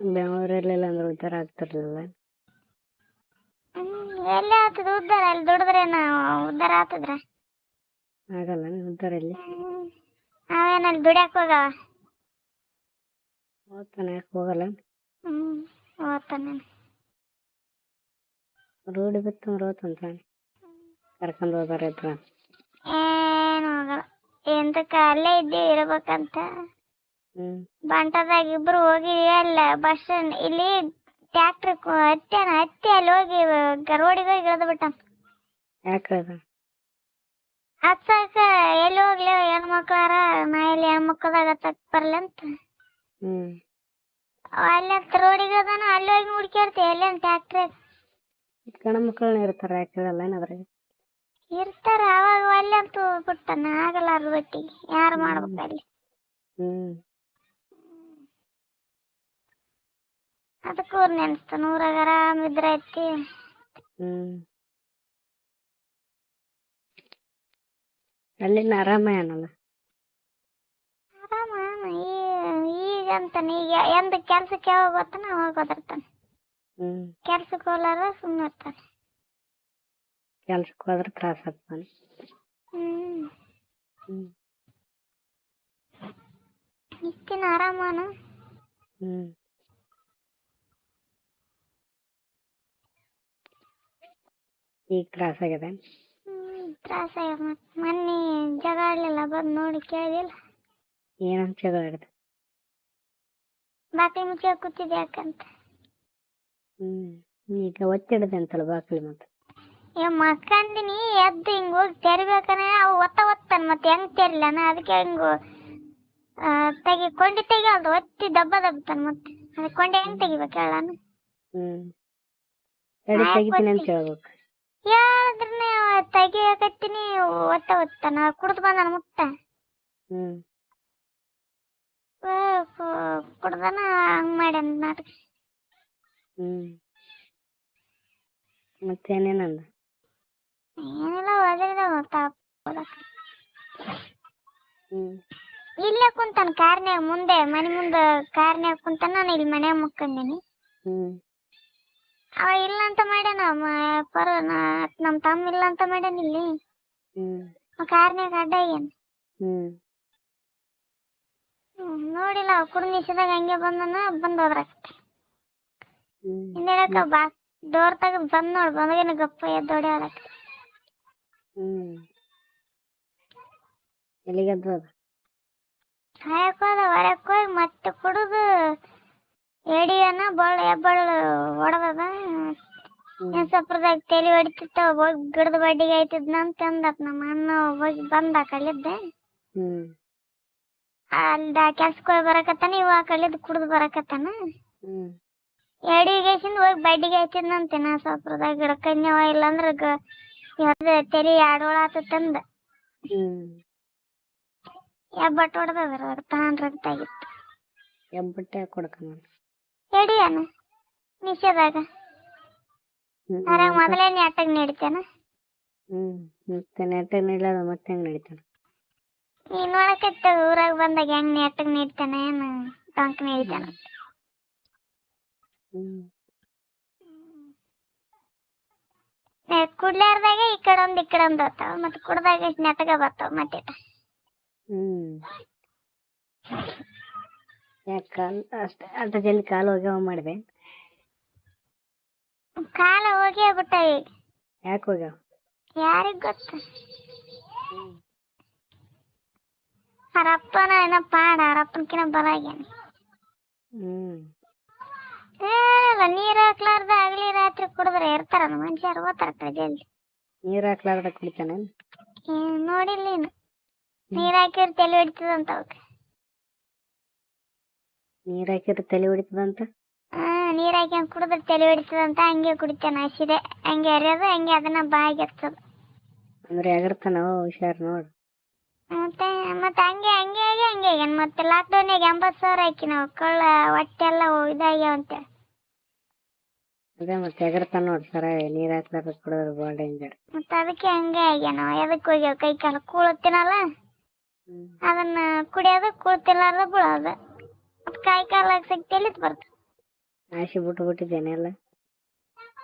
ಬೆಂಗಳೂರಲ್ಲಿಲ್ಲ ಅಂದ್ರೆ ಉದ್ಧಾರ ಆಗ್ತಿರ್ಲಿಲ್ಲ. ಎಲ್ಲಿ ಆಗ್ತದ ಉದ್ದಾರ? ಅಲ್ಲಿ ದುಡಿದ್ರೆ ಉದ್ದಾರ ಆಗ್ತದ್ರ? ಆಗಲ್ಲ ಉದ್ಧಾರ ಇಲ್ಲಿ. ಅವೇನಲ್ಲಿ ದುಡ್ಯಾಕ್ ಹೋಗವ. ಓದ್ತಾನೆ ಯಾಕೆ ಹೋಗಲ್ಲ? ಓದ್ತಾನೆ. ರೂಢಿ ಬಿತ್ತಂದ್ರೆ ಓದ್ತಂತ ಕರ್ಕೊಂಡು ಹೋದಾರ ಇದ್ರ ಏನು ಹೋಗಲ್ಲ. ಎಂತಕ್ಕ ಅಲ್ಲೇ ಇದ್ದೇ ಇರ್ಬೇಕಂತ. ಬಂಟದಾಗ ಇಬ್ರು ಹೋಗಿವಿ. ಅಲ್ಲ ಬಸ್ ಸ್ಟ್ಯಾಂಡ್ ಇಲ್ಲಿ ಟ್ಯಾಕ್ಟ್ರಿ ಹತ್ತಿ ಅಲ್ಲಿ ಹೋಗಿ ರೋಡಿಗೆ ಹೋಗಿ ಇಳ್ದು ಬಿಟ್ಟ. ಯಾಕೆ ಹತ್ಸಾಕ ಎಲ್ಲಿ ಹೋಗ್ಲಿ ಹೆಣ್ಮಕ್ಳಾರ, ನಾ ಎಲ್ಲಿ ಹೆಣ್ಮಕ್ಳದಾಗ ಹತ್ತಕ್ ಬರ್ಲಿ ಅಂತ ಅಲ್ಲಿ ಹತ್ರ ರೋಡಿಗೆ ಅದಾನ. ಅಲ್ಲಿ ಹೋಗಿ ಹುಡ್ಕ್ಯಾಡ್ತೀವಿ ಎಲ್ಲೇನು ಟ್ಯಾಕ್ಟ್ರಿ ಗಂಡ ಮಕ್ಕಳನ್ನ ಇರ್ತಾರ. ಯಾಕೆ ಹೇಳಲ್ಲ ಏನಾದ್ರಾಗ ಇರ್ತಾರ. ಅವಾಗ ಅಲ್ಲಿ ಅಂತೂ ಬಿಟ್ಟನ ಆಗಲಾರ ಬಟ್ಟಿಗೆ ಯಾರು ಮಾಡ್ಬೇಕು ಅಲ್ಲಿ. ಅದಕ್ಕೂ ನೆನ್ಸ್ತ ನೂರಾಗ ಆರಾಮಿದ್ರ ಐತಿ. ಅಲ್ಲಿನ ಆರಾಮ ಏನಲ್ಲ? ಆರಾಮ ಈಗಂತಾನೆ. ಈಗ ಎಂದ ಕೆಲ್ಸಕ್ಕೆ ಯಾವಾಗ ಗೊತ್ತಾನ ಅವಾಗ ಗೊತ್ತಿರ್ತಾನೆ. ಕೆಲ್ಸಕ್ಕೆ ಹೋಲಾರ ಸುಮ್ಮನೆ ಇರ್ತಾನೆ. ಕೆಲ್ಸಕ್ಕೆ ಹೋದ್ರೆ ತ್ರಾಸ ಆಗ್ತಾನೆ. ಇಷ್ಟಿನ ಆರಾಮಾನ. ಈಗ ತ್ರಾಸ ಆಗಿದೆ. ತ್ರಾಸ ಆಗ್ಯದ. ಮೊನ್ನೆ ಜಗ ಆಡ್ಲಿಲ್ಲ ಬಂದು ನೋಡಿ ಕೇಳಿದಿಲ್ಲ. ಏನಂತ ಜಗಳ ಆಡಿದೆ? ಬಾಕಿ ಮುಚ್ಚ ಕೂತಿದ್ದೆ ಯಾಕಂತ. ಈಗ ಒತ್ತಿಡದೆ ಅಂತಲ್ಲ ಬಾಕಲಿ. ಮತ್ತೆ ಮಕ್ಕಂದಿನಿ ಎದ್ದು ಹಿಂಗ ಹೋಗಿ ತೆರಿಬೇಕನೆ ಅವು ಒತ್ತಾನ. ಮತ್ತೆ ಹೆಂಗ್ ತೆರಿಲಾನ? ಅದಕ್ಕೆ ಹಿಂಗು ಕೊಂಡಿ ತೆಗಿಯಲ್ದು, ಒತ್ತಿ ದಬ್ಬತಾನ. ಮತ್ತೆ ಅದ ಕೊಂಡೆ ಹೆಂಗ್ ತೆಗಿಬೇಕು ಹೇಳಾನು? ತೆಗಿತೀನಿ ಅಂತ ಹೇಳ್ಬೇಕು. ಹೇಳಿದ್ರೆ ತೆಗಿಯಕತ್ತೀನಿ ಒತ್ತಾನ. ಕುಡ್ದು ಬಂದಾನ ಮುಟ್ಟ. ಕುಡ್ದನ ಹಂಗ್ ಮಾಡ್ಯಾನ ನಾಟಕ. ಮತ್ತೇನೇನಂದ? ಏನಿಲ್ಲ ಇಲ್ಲೇ ಕುಂತಾನ ಕಾರ್ನ್ಯಾಗ ಮುಂದೆ, ಮನೆ ಮುಂದೆ ಕಾರ್ನ್ಯಾಗ ಕುಂತಾನ. ನಾನು ಇಲ್ಲಿ ಮನ್ಯಾಗ ಮುಕ್ಕಂದಿನಿ. ಅವ ಇಲ್ಲ ಅಂತ ಮಾಡ್ಯಾನ. ನಮ್ ತಮ್ಮ ಇಲ್ಲ ಅಂತ ಮಾಡ್ಯಾನ. ಇಲ್ಲಿ ಕಾರ್ನ್ಯಾಗ ಅಡ್ಡ ಆಗ್ಯಾನ. ನೋಡಿಲ್ಲ ಕುಡ್ನಿಸಿದಾಗ ಹಂಗೆ ಬಂದೋದ್ರಾಗ್ತಿ. ಹಿಂದೇಳಕ ಡೋರ್ ತೆಗೆದು ಬಂದ್ ನೋಡ್ ಬಂದಗೇನ ಗಪ್ಪ ಎದ್ದೋಡಿ ಅದಕ್ಕೆ. ಎಲ್ಲಿಗೆದ್ದು ಹಾಯಕ್ ಹೋದ. ಹೊರಕ್ ಹೋಗಿ ಮತ್ತೆ ಕುಡುದು ಎಡಿಯನ್ನ ಹೆಬ್ಬಳ್ಳು ಹೊಡೆದದ. ಸಪ್ರದಾಗ ತಲೆ ಹೊಡಿತಿತ್ತ. ಹೋಗಿ ಗಿಡದ ಬಡ್ಡಿಗೆ ಆಯ್ತಿದ್ನಂತ ಅಂದತ್ ನಮ್ಮ ಅಣ್ಣ. ಹೋಗಿ ಬಂದ ಕಲ್ಲಿದ್ದೆ. ಅಲ್ದ ಕೆಲ್ಸಕ್ಕೆ ಹೋಗಿ ಬರಕತ್ತಾನ. ಇವ ಕಲ್ಲಿದ್ದು ಕುಡ್ದು ಬರಕತ್ತಾನ. ಎಡಿಗೇಸಿಂದ ಹೋಗಿ ಬಡ್ಡಿಗೆ ಆಯ್ತಿದ್ನಂತೆ. ನಾ ಸಪ್ರದಾಗ ಗಿಡಕ್ಕನ್ಯವ ಇಲ್ಲಾಂದ್ರ ತಲೆ ಆಡೋಳ ಆತಂದ ಹೆಬ್ಬಟ್ಟು ಹೊಡೆದದ್ರ. ತಾನ್ ರಕ್ತ ಆಗಿತ್ತು. ಹೆಬ್ಬಟ್ಟೆ ಕೊಡ್ಕನ ಎಡಿಯನ ನಿಷೇಧಾಗ ಅರಾಗ ಮೊದಲೇ ನೆಟ್ಟಗ್ ನಡಿತಾನ. ಮತ್ತೆ ನೆಟ್ಟಗ್ ನಡಿಲದ ಮತ್ತೆ ಹೆಂಗ್ ನಡಿತಾನ? ನೀನ್ ನೋಡಕತ್ತ ಊರಾಗ ಬಂದಾಗ ಹೆಂಗ್ ನೆಟ್ಟಗ್ ನಡಿತಾನ ಏನು ಟೊಂಕ್ ನಡಿತಾನ. ಕುಡ್ಲಾರ್ದಾಗ ಈ ಕಡೆ ಒಂದ್ ಬರ್ತಾವ. ಮತ್ತೆ ಕುಡ್ದಾಗ ನೆಟ್ಟಗ ಬರ್ತಾವ. ಮತ್ತೆ ಯಾಕ ಅಷ್ಟೇ ಅಷ್ಟ ಜಲ್ದಿ ಕಾಲು ಹೋಗ್ಯಾವ ಮಾಡಿದೆ? ಕಾಲ ಹೋಗೇ ಬಿಟ್ಟ ಈಗ. ಯಾಕೆ ಹೋಗ್ಯಾವ? ಯಾರಿಗ್ ಗೊತ್ತ. ಅವರಪ್ಪನ ಏನೋ ಪಾಡ. ಅವರಪ್ಪನಕಿನ ಬಲಾಗ್ಯಾನ. ನೀರ್ ಹಾಕ್ಲಾರ್ದ ಆಗ್ಲಿ ರಾತ್ರಿ ಕುಡಿದ್ರೆ ಇರ್ತಾರ ಮನುಷ್ಯರು. ಓದ್ತಾರ ಕಡೆ ಜಲ್ದಿ. ನೀರ್ ಹಾಕ್ಲಾರ್ದ ಕುಡಿತಾನ? ನೋಡಿಲ್ಲ ನೀನು. ನೀರ್ ಹಾಕಿದ್ರೆ ತಲೆ ಹೊಡಿತದಂತ ಅವಕ್ಕೆ. ನೀರ್ ಹಾಕಿದ್ರೆ ತಲೆ ಹೊಡಿತದಂತ? ನೀರ್ ಹಾಕಿ ಕುಡಿದ್ರೆ ತಲೆ ಹೊಡಿತದಂತ. ಹಂಗೆ ಕುಡಿತಾನ ಹಸಿದೆ. ಹಂಗೆ ಅರಿಯೋದು ಹಂಗೆ ಅದನ್ನ ಬಾಯಿಗೆ ಹಚ್ಚೋದು. ಅಂದ್ರೆ ಎಗರ್ತಾನ. ಹುಷಾರ್ ನೋಡ್. ಮತ್ತೆ ಹಂಗೆ ಮತ್ತೆ ಲಾಕ್ಡೌನ್ಯಾಗ 80,000 ಹಾಕಿ ನಾವು ಕಳ್ಳ ಹೊಟ್ಟೆ ಎಲ್ಲ ಇದಾಗ್ಯಾವಂತ. ಅದೇ ಮತ್ತೆ ಎಗರ್ತಾನ ನೋಡ್. ಸರ ನೀರ್ ಹಾಕ್ಲಾರ್ದ ಕುಡಿದ್ರೆ ಬಾಳ ಡೇಂಜರ್. ಮತ್ತೆ ಅದಕ್ಕೆ ಹಂಗೆ ಆಗ್ಯಾನ. ಎದಕ್ ಹೋಗ್ಯಾವ ಕೈ ಕಾಲ ಕೂಳತ್ತಿನಲ್ಲ ಅದನ್ನ ಕುಡಿಯೋದು. ಕೂಳ್ತಿಲ್ಲಾರ್ದ ಬೀಳೋದು. ಕೈ ಕಾಲ ಶಕ್ತಿ ಎಲ್ಲಿದ್ ಬರ್ತದೆ? ಆಸೆ ಬಿಟ್ಟು ಬಿಟ್ಟಿದ್ದೇನೆ ಎಲ್ಲ